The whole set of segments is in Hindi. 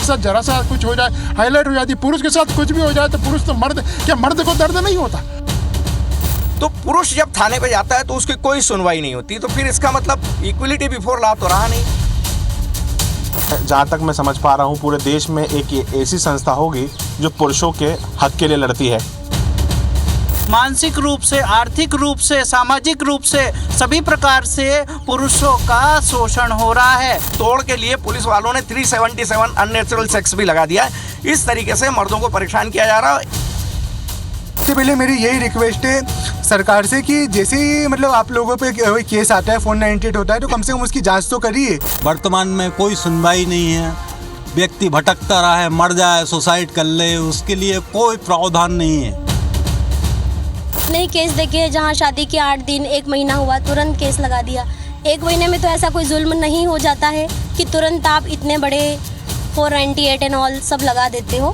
साथ जरा सा कुछ हो जाए हाईलाइट हो जाती, पुरुष के साथ कुछ भी हो जाए तो पुरुष तो मर्द, क्या मर्द को दर्द नहीं होता? तो पुरुष जब थाने पे जाता है तो उसकी कोई सुनवाई नहीं होती, तो फिर इसका मतलब इक्वलिटी बिफोर लॉ तो रहा नहीं। जहाँ तक मैं समझ पा रहा हूँ पूरे देश में एक ऐसी संस्था होगी जो पुरुषों के हक के लिए लड़ती है। मानसिक रूप से, आर्थिक रूप से, सामाजिक रूप से सभी प्रकार से पुरुषों का शोषण हो रहा है। तोड़ के लिए पुलिस वालों ने 377 अननेचुरल सेक्स भी लगा दिया है। इस तरीके से मर्दों को परेशान किया जा रहा है। सबसे पहले मेरी यही रिक्वेस्ट है सरकार से कि जैसे ही मतलब आप लोगों पे कोई केस आता है, 498 होता है, तो कम से कम उसकी जांच तो करिए। वर्तमान में कोई सुनवाई नहीं है, व्यक्ति भटकता रहा है, मर जाए, सुसाइड कर ले, उसके लिए कोई प्रावधान नहीं है। नहीं केस देखे जहाँ शादी के 8 दिन 1 महीना हुआ तुरंत केस लगा दिया। 1 महीने में तो ऐसा कोई जुल्म नहीं हो जाता है कि तुरंत आप इतने बड़े 498 एंड ऑल सब लगा देते हो।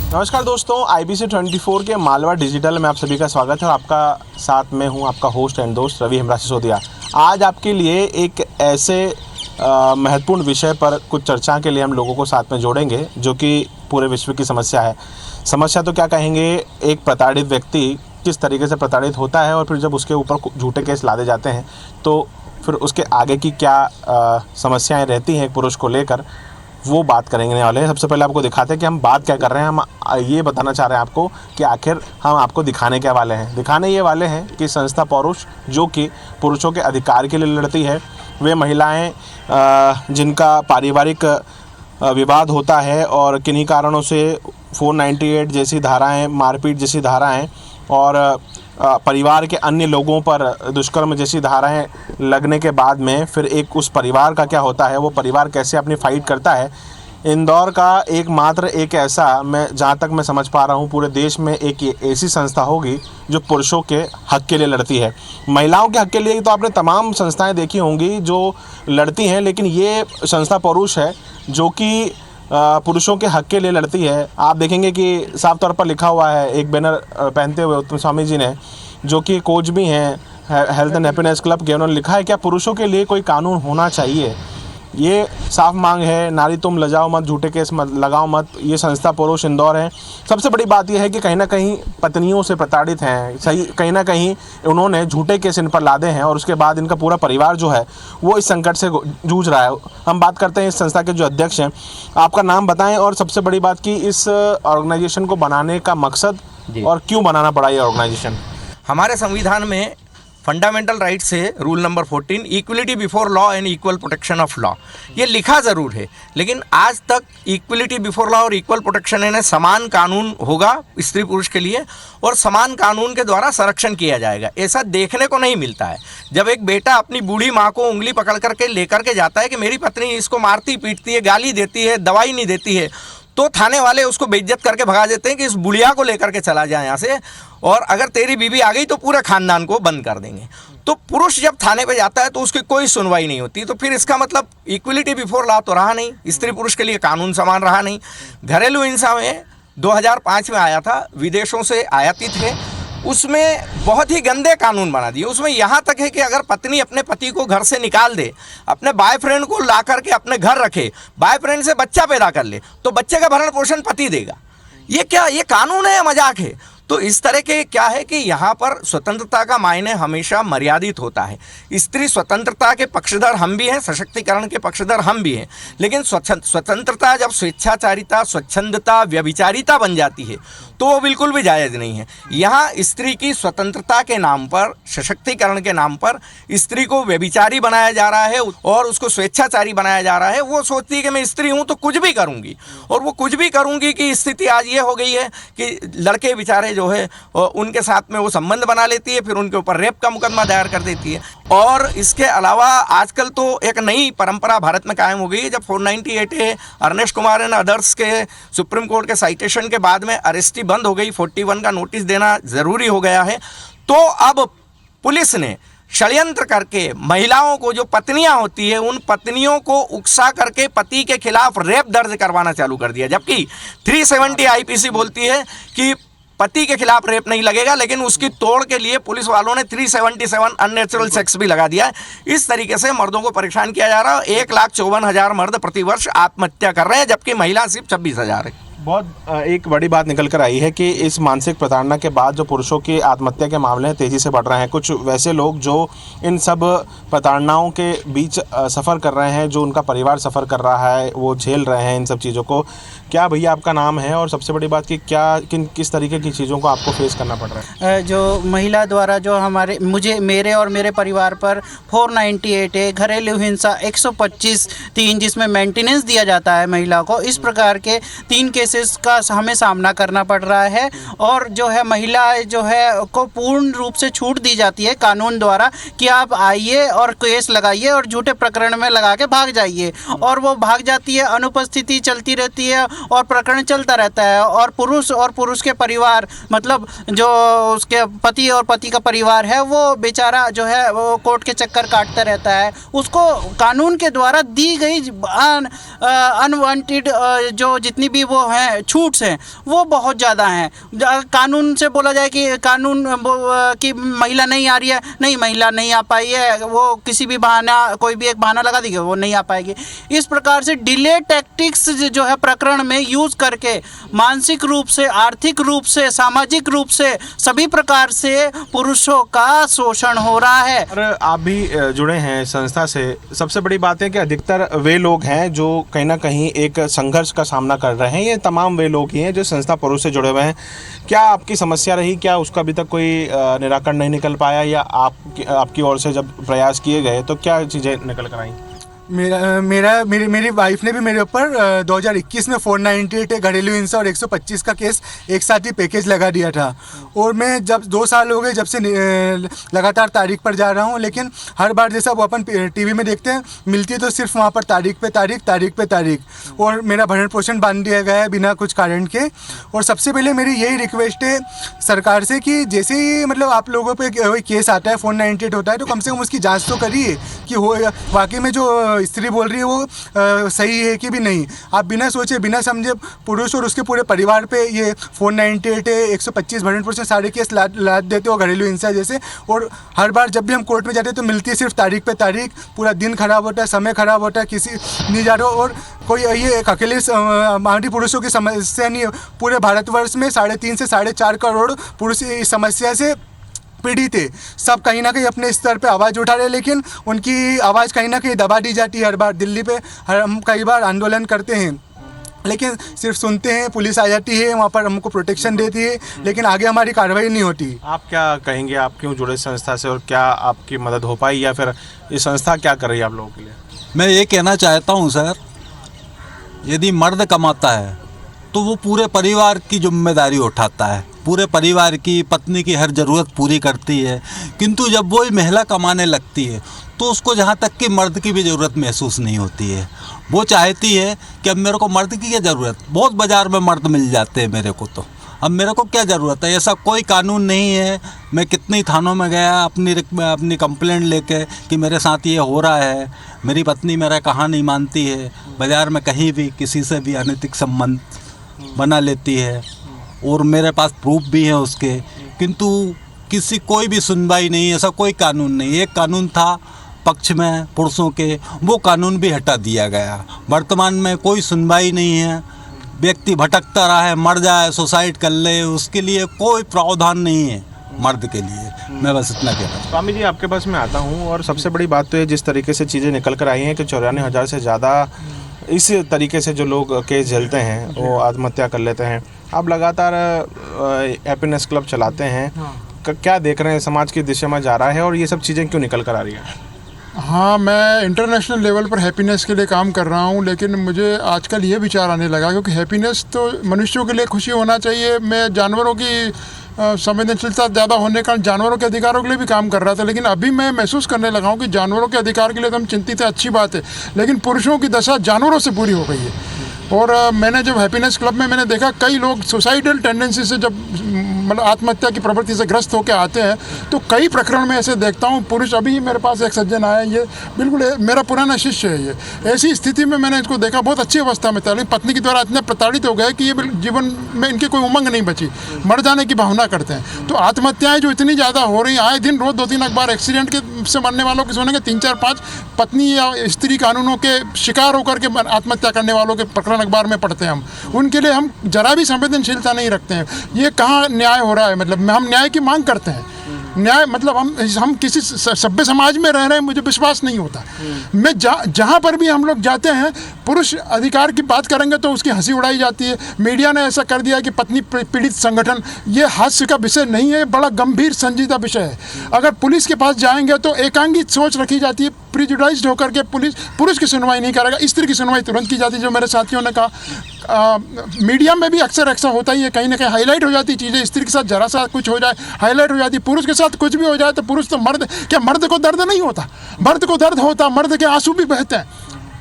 नमस्कार दोस्तों, IBC 24 के मालवा डिजिटल में आप सभी का स्वागत है और आपका साथ में हूं आपका होस्ट एंड दोस्त रवि हेमराज सिसोदिया। आज आपके लिए एक ऐसे महत्वपूर्ण विषय पर कुछ चर्चा के लिए हम लोगों को साथ में जोड़ेंगे जो कि पूरे विश्व की समस्या है। समस्या तो क्या कहेंगे, एक प्रताड़ित व्यक्ति किस तरीके से प्रताड़ित होता है और फिर जब उसके ऊपर झूठे केस लादे जाते हैं तो फिर उसके आगे की क्या समस्याएं रहती हैं एक पुरुष को लेकर, वो बात करेंगे वाले। सबसे पहले आपको दिखाते हैं कि हम बात क्या कर रहे हैं। हम ये बताना चाह रहे हैं आपको कि आखिर हम आपको दिखाने क्या वाले हैं। दिखाने ये वाले हैं कि संस्था पौरुष जो कि पुरुषों के अधिकार के लिए लड़ती है, वे महिलाएं जिनका पारिवारिक विवाद होता है और किन्हीं कारणों से 498 जैसी धाराएं, मारपीट जैसी धाराएं और परिवार के अन्य लोगों पर दुष्कर्म जैसी धाराएं लगने के बाद में फिर एक उस परिवार का क्या होता है, वो परिवार कैसे अपनी फाइट करता है। इंदौर का एकमात्र एक ऐसा, मैं जहाँ तक मैं समझ पा रहा हूँ पूरे देश में एक ऐसी संस्था होगी जो पुरुषों के हक के लिए लड़ती है। महिलाओं के हक के लिए तो आपने तमाम संस्थाएं देखी होंगी जो लड़ती हैं, लेकिन ये संस्था पौरुष है जो कि पुरुषों के हक के लिए लड़ती है। आप देखेंगे कि साफ तौर पर लिखा हुआ है एक बैनर पहनते हुए उत्तम स्वामी जी ने, जो कि कोच भी हैं हेल्थ एंड हैप्पीनेस क्लब के, उन्होंने लिखा है क्या पुरुषों के लिए कोई कानून होना चाहिए। ये साफ मांग है, नारी तुम लजाओ मत, झूठे केस मत लगाओ मत। ये संस्था पुरुष इंदौर है। सबसे बड़ी बात यह है कि कहीं ना कहीं पत्नियों से प्रताड़ित हैं, सही कहीं ना कहीं उन्होंने झूठे केस इन पर लादे हैं और उसके बाद इनका पूरा परिवार जो है वो इस संकट से जूझ रहा है। हम बात करते हैं इस संस्था के जो अध्यक्ष हैं, आपका नाम बताएं और सबसे बड़ी बात कि इस ऑर्गेनाइजेशन को बनाने का मकसद और क्यों बनाना पड़ा ये ऑर्गेनाइजेशन। हमारे संविधान में फंडामेंटल राइट्स है rule number 14, equality before law and equal protection of law. ये लिखा ज़रूर है लेकिन आज तक इक्वलिटी बिफोर लॉ और इक्वल प्रोटेक्शन यानी समान कानून होगा स्त्री पुरुष के लिए और समान कानून के द्वारा संरक्षण किया जाएगा, ऐसा देखने को नहीं मिलता है। जब एक बेटा अपनी बूढ़ी माँ को उंगली पकड़ करके लेकर के जाता है कि मेरी पत्नी इसको मारती पीटती है, गाली देती है, दवाई नहीं देती है, तो थाने वाले उसको बेइज्जत करके भगा देते हैं कि इस बुढ़िया को लेकर के चला जाए यहाँ से, और अगर तेरी बीवी आ गई तो पूरे खानदान को बंद कर देंगे। तो पुरुष जब थाने पे जाता है तो उसकी कोई सुनवाई नहीं होती, तो फिर इसका मतलब इक्वलिटी बिफोर लॉ तो रहा नहीं, स्त्री पुरुष के लिए कानून समान रहा नहीं। घरेलू हिंसा में 2005 में आया था, विदेशों से आयातित है, उसमें बहुत ही गंदे कानून बना दिए। उसमें यहाँ तक है कि अगर पत्नी अपने पति को घर से निकाल दे, अपने बॉयफ्रेंड को ला करके अपने घर रखे, बॉयफ्रेंड से बच्चा पैदा कर ले, तो बच्चे का भरण पोषण पति देगा। ये क्या, ये कानून है या मजाक है? तो इस तरह के क्या है कि यहाँ पर स्वतंत्रता का मायने हमेशा मर्यादित होता है। स्त्री स्वतंत्रता के पक्षधर हम भी हैं, सशक्तिकरण के पक्षधर हम भी हैं, लेकिन स्वतंत्रता जब स्वेच्छाचारिता, स्वच्छंदता, व्यभिचारिता बन जाती है तो वो बिल्कुल भी जायज़ नहीं है। यहाँ स्त्री की स्वतंत्रता के नाम पर, सशक्तिकरण के नाम पर स्त्री को व्यभिचारी बनाया जा रहा है और उसको स्वेच्छाचारी बनाया जा रहा है। वो सोचती है कि मैं स्त्री हूँ तो कुछ भी करूँगी, और वो कुछ भी करूँगी की स्थिति आज ये हो गई है कि लड़के बेचारे जो है उनके साथ में वो संबंध बना लेती है, फिर उनके ऊपर रेप का मुकदमा दायर कर देती है। और इसके अलावा आजकल तो एक नई परंपरा भारत में कायम हो गई है। जब 498 अर्नेस्ट कुमार एंड अदर्स के सुप्रीम कोर्ट के साइटेशन के बाद में अरेस्टी बंद हो गई, 41 का नोटिस देना ज़रूरी हो गया है, तो अब पुलिस ने षड्यंत्र करके महिलाओं को, जो पत्नियां होती है, उन पत्नियों को उकसा करके पति के खिलाफ रेप दर्ज करवाना चालू कर दिया। जबकि 370 IPC बोलती है कि पति के खिलाफ रेप नहीं लगेगा, लेकिन उसकी तोड़ के लिए पुलिस वालों ने 377 अननेचुरल सेक्स भी लगा दिया है। इस तरीके से मर्दों को परेशान किया जा रहा है। 1,54,000 मर्द प्रतिवर्ष आत्महत्या कर रहे हैं, जबकि महिला सिर्फ 26,000 है। बहुत एक बड़ी बात निकल कर आई है कि इस मानसिक प्रताड़ना के बाद जो पुरुषों की आत्महत्या के मामले हैं तेज़ी से बढ़ रहे हैं। कुछ वैसे लोग जो इन सब प्रताड़नाओं के बीच सफ़र कर रहे हैं, जो उनका परिवार सफ़र कर रहा है, वो झेल रहे हैं इन सब चीज़ों को। क्या भैया आपका नाम है, और सबसे बड़ी बात कि किस तरीके की चीज़ों को आपको फेस करना पड़ रहा है? जो महिला द्वारा जो मेरे और मेरे परिवार पर 498 है, घरेलू हिंसा 125(3) जिसमें मेंटेनेंस दिया जाता है महिला को। इस प्रकार के 3 केसेस का हमें सामना करना पड़ रहा है। और जो है महिला जो है को पूर्ण रूप से छूट दी जाती है कानून द्वारा कि आप आइए और केस लगाइए और झूठे प्रकरण में लगा के भाग जाइए, और वो भाग जाती है, अनुपस्थिति चलती रहती है और प्रकरण चलता रहता है। और पुरुष के परिवार, मतलब जो उसके पति और पति का परिवार है, वो बेचारा जो है वो कोर्ट के चक्कर काटता रहता है। उसको कानून के द्वारा दी गई अनवांटेड जो जितनी भी वो हैं छूट्स हैं वो बहुत ज़्यादा हैं। कानून से बोला जाए कि कानून कि महिला नहीं आ रही है, नहीं महिला नहीं आ पाई है, वो किसी भी बहाना, कोई भी एक बहाना लगा देगी, वो नहीं आ पाएगी। इस प्रकार से डिले टैक्टिक्स जो है प्रकरण में यूज़ करके मानसिक रूप से, आर्थिक रूप से, सामाजिक रूप से सभी प्रकार से पुरुषों का शोषण हो रहा है। और आप भी जुड़े हैं संस्था से। सबसे बड़ी बात है कि अधिकतर वे लोग हैं जो कहीं ना कहीं एक संघर्ष का सामना कर रहे हैं। ये तमाम वे लोग ही हैं जो संस्था पुरुष से जुड़े हुए हैं। क्या आपकी समस्या रही, क्या उसका अभी तक कोई निराकरण नहीं निकल पाया, या आपकी ओर से जब प्रयास किए गए तो क्या चीज़ें निकल कर आई? मेरी वाइफ ने भी मेरे ऊपर 2021 में 498 घरेलू हिंसा और 125 का केस एक साथ ही पैकेज लगा दिया था। और मैं जब 2 साल हो गए जब से लगातार तारीख पर जा रहा हूँ, लेकिन हर बार जैसा वो अपन टीवी में देखते हैं, मिलती है तो सिर्फ वहाँ पर तारीख पे तारीख, और मेरा भरण पोषण बांध दिया गया है बिना कुछ कारण के। और सबसे पहले मेरी यही रिक्वेस्ट है सरकार से कि जैसे ही मतलब आप लोगों पे कोई केस आता है, 498 होता है, तो कम से कम उसकी जाँच तो करिए कि हो वाकई में जो स्त्री बोल रही है वो सही है कि भी नहीं। आप बिना सोचे बिना समझे पुरुष और उसके पूरे परिवार पे ये 498 है, 125 भरण पोषण सारे केस लाद देते हो घरेलू हिंसा जैसे। और हर बार जब भी हम कोर्ट में जाते हैं तो मिलती है सिर्फ तारीख पे तारीख, पूरा दिन खराब होता है, समय खराब होता है, किसी नहीं जा रहा। और कोई ये एक अकेले मामूली पुरुषों की समस्या नहीं है, पूरे भारतवर्ष में 3.5 से 4.5 करोड़ पुरुष इस समस्या से पीड़ित है। सब कहीं ना कहीं अपने स्तर पे आवाज़ उठा रहे हैं, लेकिन उनकी आवाज़ कहीं ना कहीं दबा दी जाती है। हर बार दिल्ली पे हम कई बार आंदोलन करते हैं, लेकिन सिर्फ सुनते हैं, पुलिस आ जाती है, वहाँ पर हमको प्रोटेक्शन देती है, लेकिन आगे हमारी कार्रवाई नहीं होती। आप क्या कहेंगे, आप क्यों जुड़े संस्था से, और क्या आपकी मदद हो पाई, या फिर ये संस्था क्या कर रही है आप लोगों के लिए? मैं ये कहना चाहता हूँ सर, यदि मर्द कमाता है तो वो पूरे परिवार की जिम्मेदारी उठाता है, पूरे परिवार की, पत्नी की हर ज़रूरत पूरी करती है। किंतु जब वही महिला कमाने लगती है तो उसको जहाँ तक कि मर्द की भी ज़रूरत महसूस नहीं होती है। वो चाहती है कि अब मेरे को मर्द की क्या ज़रूरत, बहुत बाज़ार में मर्द मिल जाते हैं मेरे को, तो अब मेरे को क्या ज़रूरत है। ऐसा कोई कानून नहीं है। मैं कितनी थानों में गया अपनी कंप्लेंट लेके कि मेरे साथ ये हो रहा है, मेरी पत्नी मेरा कहा नहीं मानती है, बाज़ार में कहीं भी किसी से भी अनैतिक संबंध बना लेती है, और मेरे पास प्रूफ भी है उसके, किंतु कोई भी सुनवाई नहीं। ऐसा कोई कानून नहीं। एक कानून था पक्ष में पुरुषों के, वो कानून भी हटा दिया गया। वर्तमान में कोई सुनवाई नहीं है। व्यक्ति भटकता रहा है, मर जाए, सुसाइड कर ले, उसके लिए कोई प्रावधान नहीं है मर्द के लिए। मैं बस इतना कहता हूँ। स्वामी जी, आपके पास मैं आता हूँ, और सबसे बड़ी बात तो ये जिस तरीके से चीज़ें निकल कर आई हैं कि 94,000 से ज़्यादा इस तरीके से जो लोग केस झेलते हैं वो आत्महत्या कर लेते हैं। आप लगातार हैप्पीनेस क्लब चलाते हैं, क्या देख रहे हैं समाज की दिशा में जा रहा है, और ये सब चीज़ें क्यों निकल कर आ रही हैं? हाँ, मैं इंटरनेशनल लेवल पर हैप्पीनेस के लिए काम कर रहा हूँ, लेकिन मुझे आजकल ये विचार आने लगा क्योंकि हैप्पीनेस तो मनुष्यों के लिए खुशी होना चाहिए। मैं जानवरों की संवेदनशीलता ज़्यादा होने के कारण जानवरों के अधिकारों के लिए भी काम कर रहा था, लेकिन अभी मैं महसूस करने लगा हूँ कि जानवरों के अधिकार के लिए तो हम चिंतित है, अच्छी बात है, लेकिन पुरुषों की दशा जानवरों से बुरी हो गई है। और मैंने जब हैप्पीनेस क्लब में मैंने देखा कई लोग सुसाइडल टेंडेंसी से जब मतलब आत्महत्या की प्रवृत्ति से ग्रस्त होकर आते हैं, तो कई प्रकरण में ऐसे देखता हूँ। पुरुष, अभी मेरे पास एक सज्जन आया, ये बिल्कुल मेरा पुराना शिष्य है। ये ऐसी स्थिति में मैंने इसको देखा, बहुत अच्छी अवस्था में था, लेकिन पत्नी के द्वारा इतने प्रताड़ित हो गए कि ये जीवन में इनकी कोई उमंग नहीं बची, मर जाने की भावना करते हैं। तो आत्महत्याएं जो इतनी ज़्यादा हो रही हैं, आए दिन रोज़ 2-3 अखबार एक्सीडेंट के से मरने वालों के सुनेंगे, 3-4-5 पत्नी या स्त्री कानूनों के शिकार होकर के आत्महत्या करने वालों के प्रकरण अखबार में पढ़ते हैं हम। उनके लिए हम जरा भी संवेदनशीलता नहीं रखते हैं। ये कहाँ न्याय हो रहा है? मतलब हम न्याय की मांग करते हैं। न्याय मतलब हम किसी सभ्य समाज में रह रहे हैं, मुझे विश्वास नहीं होता। मैं जहाँ पर भी हम लोग जाते हैं, पुरुष अधिकार की बात करेंगे तो उसकी हंसी उड़ाई जाती है। मीडिया ने ऐसा कर दिया कि पत्नी पीड़ित संगठन, ये हास्य का विषय नहीं है, बड़ा गंभीर संजीदा विषय है। अगर पुलिस के पास जाएंगे तो एकांगित सोच रखी जाती है, प्रिजुडाइज्ड होकर के पुरुष की सुनवाई नहीं करेगा, स्त्री की सुनवाई तुरंत की जाती है। जो मेरे साथियों ने कहा, मीडिया में भी अक्सर ऐसा होता ही है, कहीं ना कहीं हाईलाइट हो जाती चीज़ें। स्त्री के साथ जरा सा कुछ हो जाए हाईलाइट हो जाती, पुरुष के साथ कुछ भी हो जाए तो पुरुष तो मर्द, क्या मर्द को दर्द नहीं होता? मर्द को दर्द होता, मर्द के आंसू भी बहते हैं,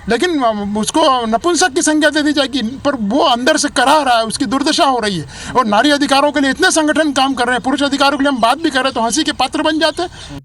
लेकिन उसको नपुंसक की संज्ञा दे दी जाएगी। पर वो अंदर से करा रहा है, उसकी दुर्दशा हो रही है। और नारी अधिकारों के लिए इतने संगठन काम कर रहे हैं, पुरुष अधिकारों के लिए हम बात भी कर रहे हैं तो हंसी के पात्र बन जाते हैं।